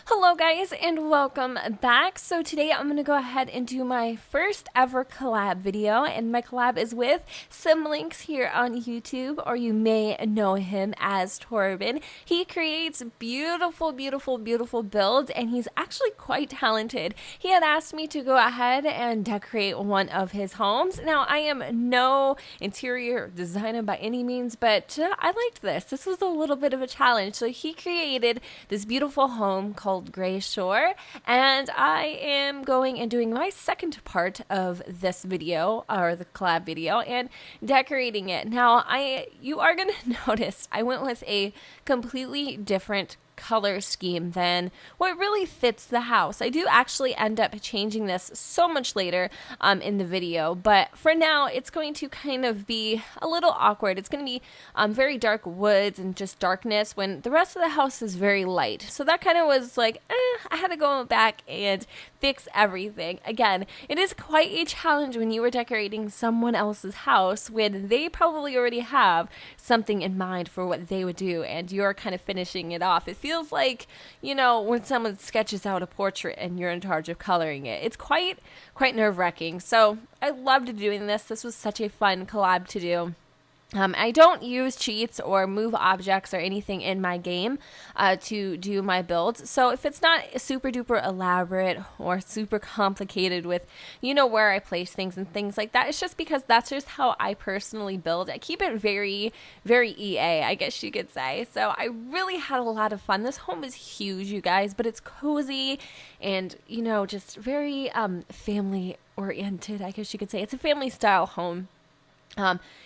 Hello guys and welcome back. So today I'm going to go ahead and do my first ever collab video, and my collab is with Simlinks here on YouTube, or you may know him as Torben. He creates beautiful builds, and he's actually quite talented. He had asked me to go ahead and decorate one of his homes. Now I am no interior designer by any means, but I liked this. This was a little bit of a challenge. So he created this beautiful home called Gray Shore, and I am going and doing my second part of this video, or the collab video, and decorating it. Now you are going to notice I went with a completely different color scheme than what really fits the house. I do actually end up changing this so much later in the video, but for now it's going to kind of be a little awkward. It's going to be very dark woods and just darkness when the rest of the house is very light. So that kind of was like, I had to go back and fix everything. Again, it is quite a challenge when you are decorating someone else's house when they probably already have something in mind for what they would do, and you're kind of finishing it off. It feels like, you know, when someone sketches out a portrait and you're in charge of coloring it. It's quite nerve-wracking. So I loved doing this. This was such a fun collab to do. I don't use cheats or move objects or anything in my game to do my builds. So if it's not super duper elaborate or super complicated with, you know, where I place things and things like that, it's just because that's just how I personally build. I keep it very EA, I guess you could say. So I really had a lot of fun. This home is huge, you guys, but it's cozy and, you know, just very family oriented, I guess you could say. It's a family style home.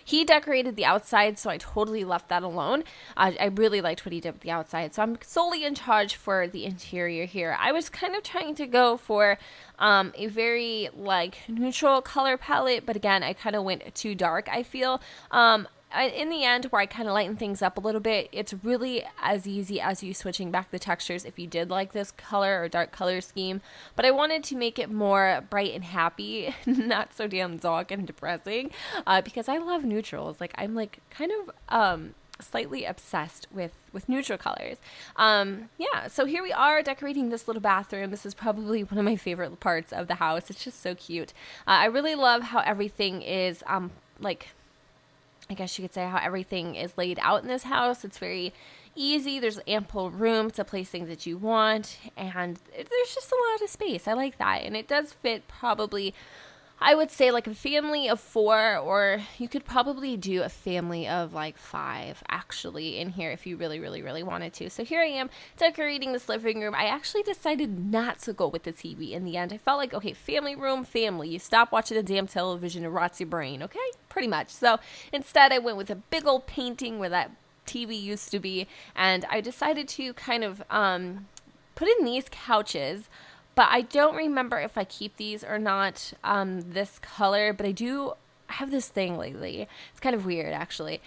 He decorated the outside, so I totally left that alone. I really liked what he did with the outside, so I'm solely in charge for the interior here. I was kind of trying to go for a very like neutral color palette, but again, I kind of went too dark, I feel. In the end, where I kind of lighten things up a little bit, it's really as easy as you switching back the textures if you did like this color or dark color scheme. But I wanted to make it more bright and happy, not so damn dark and depressing, because I love neutrals. Like, I'm like kind of slightly obsessed with neutral colors. Yeah, so here we are decorating this little bathroom. This is probably one of my favorite parts of the house. It's just so cute. I really love how everything is like, I guess you could say, how everything is laid out in this house. It's very easy. There's ample room to place things that you want, and there's just a lot of space. I like that, and it does fit probably, I would say, like a family of 4, or you could probably do a family of like 5 actually in here if you really wanted to. So here I am decorating this living room. I actually decided not to go with the TV in the end. I felt like, okay, family room, family. You stop watching the damn television, it rots your brain, okay? Pretty much. So instead I went with a big old painting where that TV used to be, and I decided to kind of put in these couches. But I don't remember if I keep these or not this color, but I have this thing lately. It's kind of weird, actually,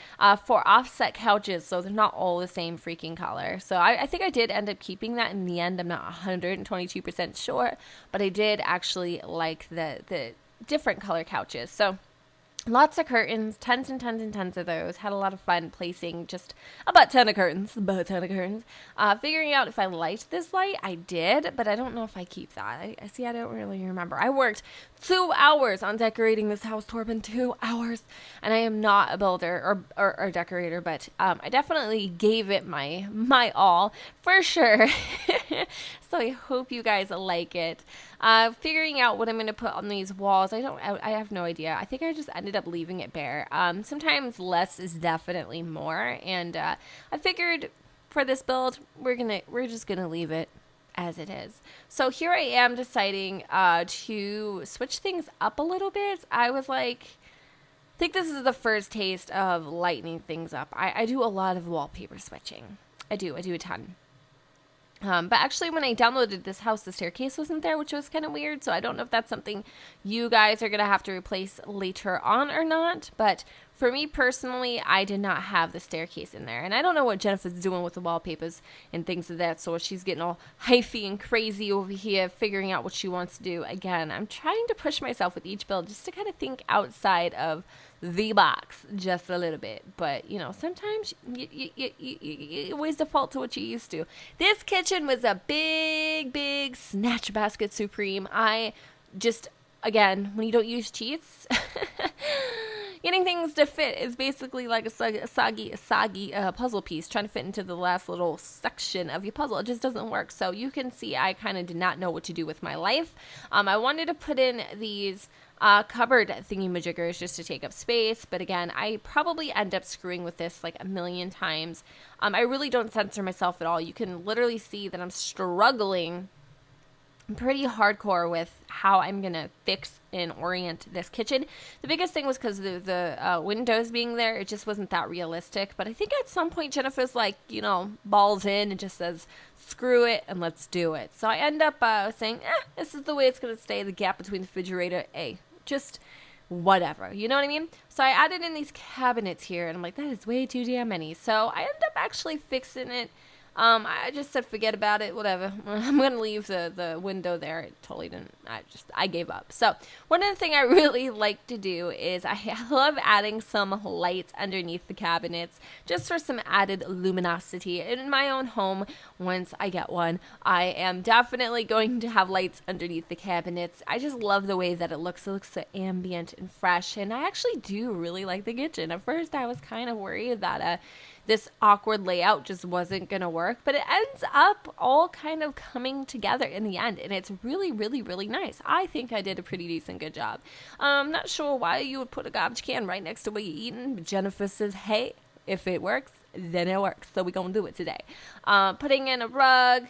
for offset couches, so they're not all the same freaking color. So I think I did end up keeping that in the end. I'm not 122% sure, but I did actually like the different color couches. So lots of curtains, tons and tons of those. Had a lot of fun placing just a butt ton of curtains. Figuring out if I liked this light, I did, but I don't know if I keep that. I don't really remember. I worked 2 hours on decorating this house, Torben, 2 hours, and I am not a builder or decorator, but I definitely gave it my all, for sure. So I hope you guys like it. Figuring out what I'm going to put on these walls, I have no idea. I think I just ended up leaving it bare. Sometimes less is definitely more, and I figured for this build, we're just gonna leave it as it is. So here I am deciding to switch things up a little bit. I was like, I think this is the first taste of lightening things up. I do a lot of wallpaper switching. I do a ton. But actually, when I downloaded this house, the staircase wasn't there, which was kind of weird. So I don't know if that's something you guys are going to have to replace later on or not. But for me personally, I did not have the staircase in there. And I don't know what Jennifer's doing with the wallpapers and things of that sort. She's getting all hyphy and crazy over here, figuring out what she wants to do. Again, I'm trying to push myself with each build just to kind of think outside of the box just a little bit. But, you know, sometimes you always default to what you used to. This kitchen was a big snatch basket supreme. I just, again, when you don't use cheats, getting things to fit is basically like a soggy puzzle piece trying to fit into the last little section of your puzzle. It just doesn't work. So you can see I kind of did not know what to do with my life. I wanted to put in these cupboard thingy-majiggers just to take up space, but again, I probably end up screwing with this like a million times. I really don't censor myself at all. You can literally see that I'm struggling pretty hardcore with how I'm gonna fix and orient this kitchen. The biggest thing was because the windows being there, it just wasn't that realistic. But I think at some point Jennifer's like, you know, balls in and just says, screw it and let's do it. So I end up saying, this is the way it's gonna stay. The gap between the refrigerator, just whatever, you know what I mean? So I added in these cabinets here, and I'm like, that is way too damn many. So I ended up actually fixing it. I just said, forget about it, whatever. I'm going to leave the window there. It totally didn't, I gave up. So one of the things I really like to do is I love adding some lights underneath the cabinets just for some added luminosity. In my own home, once I get one, I am definitely going to have lights underneath the cabinets. I just love the way that it looks. It looks so ambient and fresh, and I actually do really like the kitchen. At first, I was kind of worried that this awkward layout just wasn't going to work, but it ends up all kind of coming together in the end, and it's really, really, really nice. I think I did a pretty decent good job. I'm not sure why you would put a garbage can right next to where you're eating, but Jennifer says, hey, if it works, then it works, so we're going to do it today. Putting in a rug.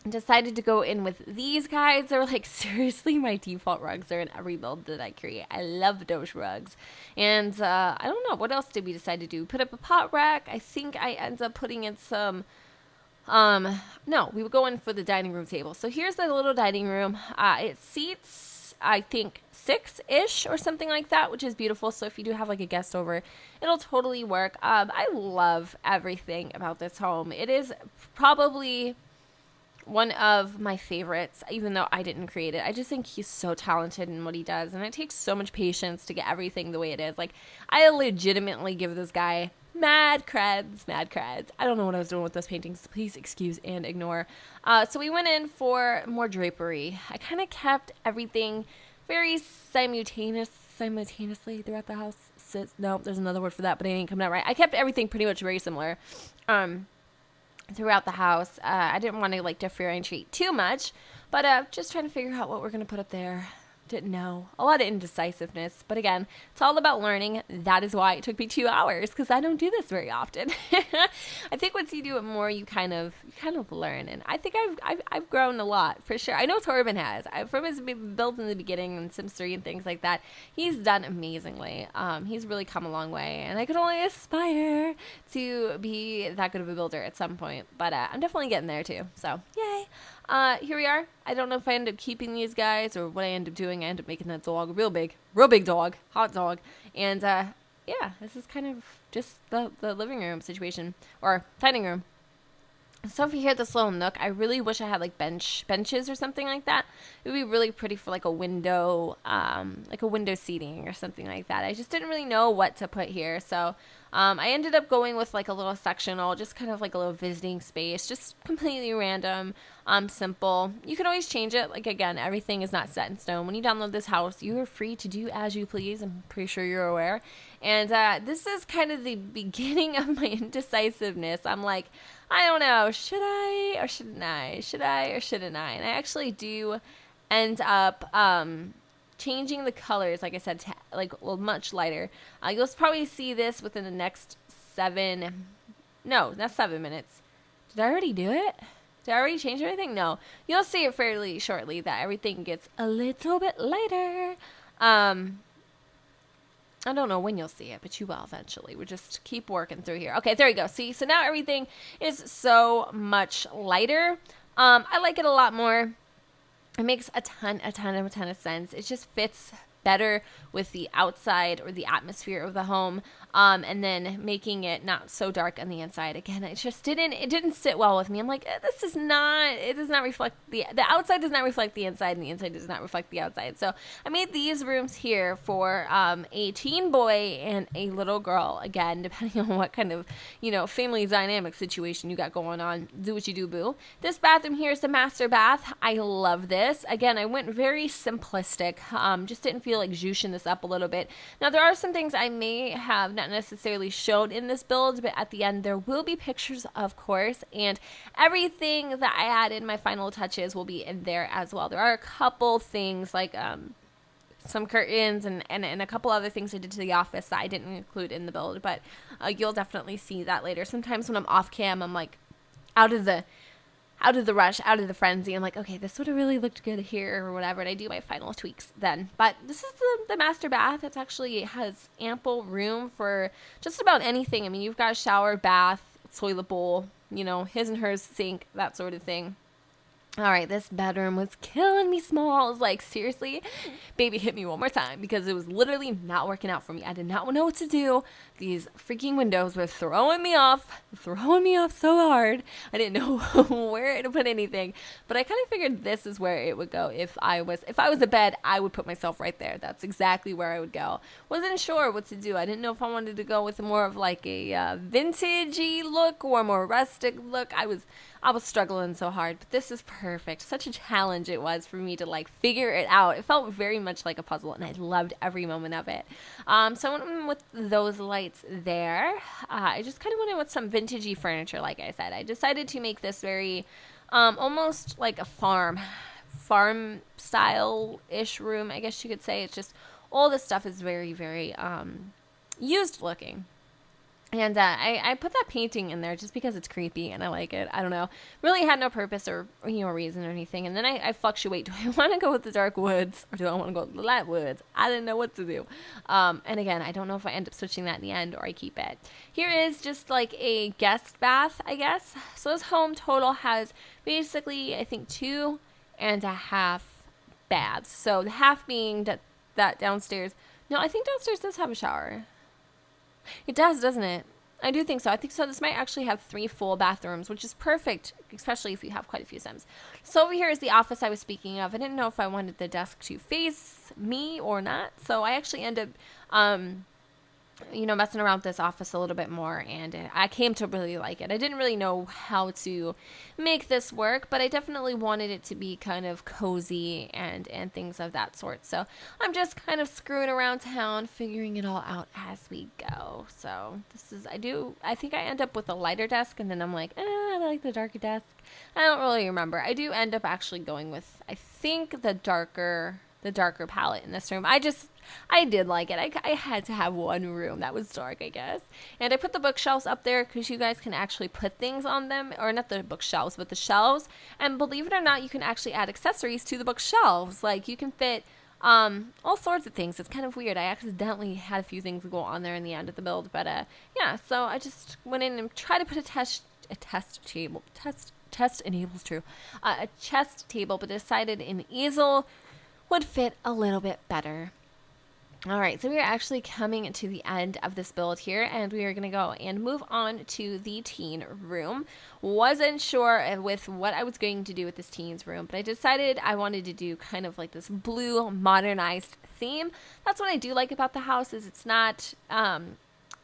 Decided to go in with these guys. They're like seriously my default rugs. They're in every build that I create. I love those rugs. And I don't know, what else did we decide to do? Put up a pot rack. I think I ended up putting in some no, we were going for the dining room table. So here's the little dining room. It seats, I think, 6-ish or something like that, which is beautiful. So if you do have like a guest over, it'll totally work. I love everything about this home. It is probably one of my favorites, even though I didn't create it. I just think he's so talented in what he does, and it takes so much patience to get everything the way it is. Like, I legitimately give this guy mad creds. I don't know what I was doing with those paintings. Please excuse and ignore. So we went in for more drapery. I kind of kept everything very simultaneously throughout the house. No, there's another word for that, but it ain't coming out right. I kept everything pretty much very similar. Throughout the house. I didn't want to like differentiate too much, but just trying to figure out what we're going to put up there. Didn't know. A lot of indecisiveness, but again, it's all about learning. That is why it took me 2 hours, because I don't do this very often. I think once you do it more, you kind of learn, and I think I've grown a lot for sure. I know Torben has. From his build in the beginning and Sims 3 and things like that, he's done amazingly. He's really come a long way, and I could only aspire to be that good of a builder at some point. But I'm definitely getting there too. So yay! Here we are. I don't know if I end up keeping these guys or what I end up doing. I end up making that dog real big dog, hot dog. And, yeah, this is kind of just the living room situation, or dining room. So if you hear this little nook, I really wish I had like benches or something like that. It would be really pretty for like a window seating or something like that. I just didn't really know what to put here. So I ended up going with like a little sectional, just kind of like a little visiting space, just completely random, simple. You can always change it. Like, again, everything is not set in stone. When you download this house, you are free to do as you please. I'm pretty sure you're aware. And this is kind of the beginning of my indecisiveness. I'm like, I don't know, should I or shouldn't I? Should I or shouldn't I? And I actually do end up changing the colors, like I said, to, like, well, much lighter. You'll probably see this within the next not 7 minutes. Did I already do it? Did I already change everything? No. You'll see it fairly shortly that everything gets a little bit lighter. I don't know when you'll see it, but you will eventually. We'll just keep working through here. Okay, there you go. See, so now everything is so much lighter. I like it a lot more. It makes a ton of sense. It just fits better with the outside or the atmosphere of the home. and then making it not so dark on the inside. Again, it didn't sit well with me. I'm like, it does not reflect the outside does not reflect the inside, and the inside does not reflect the outside. So I made these rooms here for a teen boy and a little girl. Again, depending on what kind of, family dynamic situation you got going on, do what you do, boo. This bathroom here is the master bath. I love this. Again, I went very simplistic. Just didn't feel like zhooshing this up a little bit. Now, there are some things I may have not necessarily showed in this build, but at the end there will be pictures, of course, and everything that I added, my final touches, will be in there as well. There are a couple things like some curtains and a couple other things I did to the office that I didn't include in the build, but you'll definitely see that later. Sometimes when I'm off cam, I'm like out of the rush, out of the frenzy. I'm like, okay, this would have really looked good here or whatever, and I do my final tweaks then. But this is the master bath. It has ample room for just about anything. I mean, you've got a shower, bath, toilet bowl, his and hers sink, that sort of thing. All right, this bedroom was killing me small. I was like, seriously, baby, hit me one more time, because it was literally not working out for me. I did not know what to do. These freaking windows were throwing me off so hard. I didn't know where to put anything, but I kind of figured this is where it would go. If I was a bed, I would put myself right there. That's exactly where I would go. Wasn't sure what to do. I didn't know if I wanted to go with more of like a vintagey look or a more rustic look. I was struggling so hard, but this is perfect. Such a challenge it was for me to like figure it out. It felt very much like a puzzle, and I loved every moment of it. So I went in with those lights there. I just kind of went in with some vintagey furniture, like I said. I decided to make this very almost like a farm style-ish room, I guess you could say. It's just all this stuff is very, very used looking. And I put that painting in there just because it's creepy and I like it. I don't know. Really had no purpose or reason or anything. And then I fluctuate. Do I want to go with the dark woods or do I want to go with the light woods? I didn't know what to do. And again, I don't know if I end up switching that in the end or I keep it. Here is just like a guest bath, I guess. So this home total has basically, I think, 2.5 baths. So the half being that downstairs. No, I think downstairs does have a shower. It does, doesn't it? I do think so. I think so. This might actually have 3 full bathrooms, which is perfect, especially if you have quite a few Sims. So over here is the office I was speaking of. I didn't know if I wanted the desk to face me or not. So I actually ended up, messing around with this office a little bit more, and I came to really like it. I didn't really know how to make this work, but I definitely wanted it to be kind of cozy and things of that sort. So I'm just kind of screwing around town, figuring it all out as we go. So I think I end up with a lighter desk, and then I'm like, I like the darker desk. I don't really remember. I do end up actually going with, I think, the darker palette in this room. I did like it. I had to have one room that was dark, I guess. And I put the bookshelves up there because you guys can actually put things on them. Or not the bookshelves, but the shelves. And believe it or not, you can actually add accessories to the bookshelves. Like, you can fit all sorts of things. It's kind of weird. I accidentally had a few things go on there in the end of the build. But, so I just went in and tried to put a chest table, but decided an easel would fit a little bit better. All right, so we are actually coming to the end of this build here, and we are going to go and move on to the teen room. Wasn't sure with what I was going to do with this teen's room, but I decided I wanted to do kind of like this blue modernized theme. That's what I do like about the house, is it's not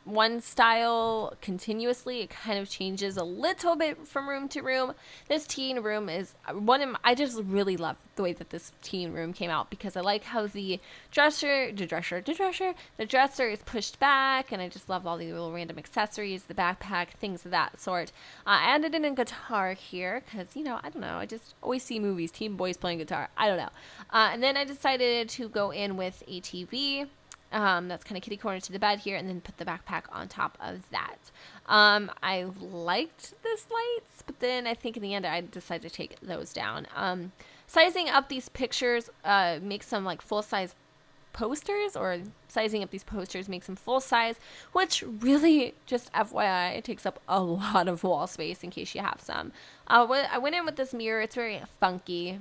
one style continuously. It kind of changes a little bit from room to room. This teen room is I just really love the way that this teen room came out, because I like how the dresser is pushed back, and I just love all the little random accessories, the backpack, things of that sort. I added in a guitar here because, I don't know, I just always see movies, teen boys playing guitar. I don't know. And then I decided to go in with a TV. That's kind of kitty corner to the bed here, and then put the backpack on top of that. I liked this lights, but then I think in the end I decided to take those down. Sizing up these pictures makes some like full-size posters, or sizing up these posters makes them full-size, which really, just FYI, it takes up a lot of wall space in case you have some. I went in with this mirror. It's very funky.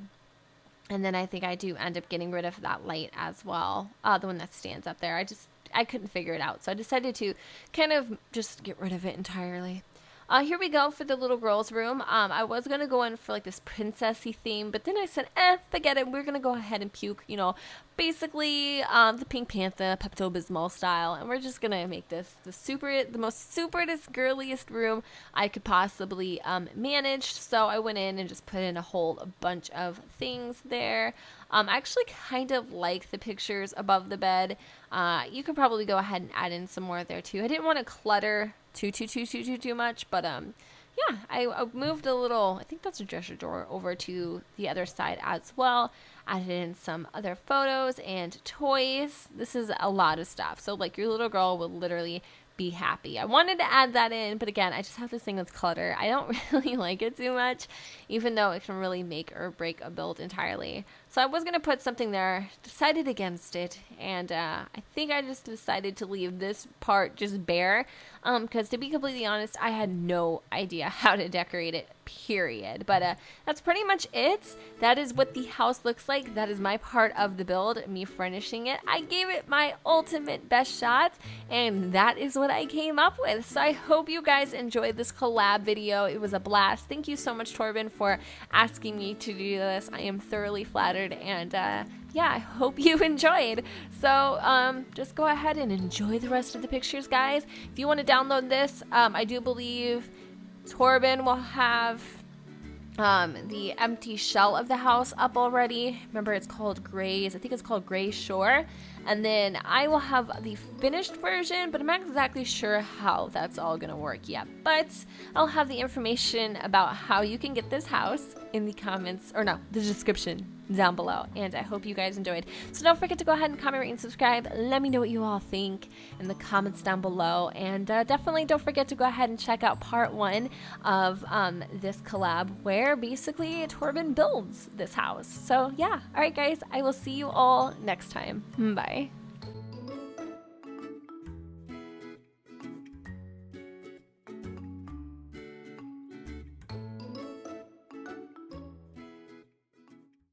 And then I think I do end up getting rid of that light as well, the one that stands up there. I couldn't figure it out. So I decided to kind of just get rid of it entirely. Here we go for the little girl's room. I was going to go in for like this princessy theme, but then I said, forget it. We're going to go ahead and puke, you know, basically the Pink Panther, Pepto-Bismol style. And we're just going to make this the most superest, girliest room I could possibly manage. So I went in and just put in a whole bunch of things there. I actually kind of like the pictures above the bed. You could probably go ahead and add in some more there too. I didn't want to clutter too much, but yeah, I moved a little, I think that's a dresser drawer, over to the other side as well. Added in some other photos and toys. This is a lot of stuff, so like your little girl will literally be happy. I wanted to add that in, but again, I just have this thing with clutter. I don't really like it too much, even though it can really make or break a build entirely. So I was going to put something there, decided against it, and I think I just decided to leave this part just bare, because to be completely honest, I had no idea how to decorate it, period. But that's pretty much it. That is what the house looks like. That is my part of the build, me furnishing it. I gave it my ultimate best shot, and that is what I came up with. So I hope you guys enjoyed this collab video. It was a blast. Thank you so much, Torben, for asking me to do this. I am thoroughly flattered, and yeah, I hope you enjoyed. So just go ahead and enjoy the rest of the pictures, guys. If you want to download this, I do believe Torben will have the empty shell of the house up already. Remember, it's called Gray's, I think it's called Gray Shore. And then I will have the finished version, but I'm not exactly sure how that's all gonna work yet. But I'll have the information about how you can get this house in the comments, or no, the description down below. And I hope you guys enjoyed. So don't forget to go ahead and comment, rate, and subscribe. Let me know what you all think in the comments down below. And definitely don't forget to go ahead and check out part 1 of this collab, where basically Torben builds this house. So yeah, alright guys, I will see you all next time. Bye.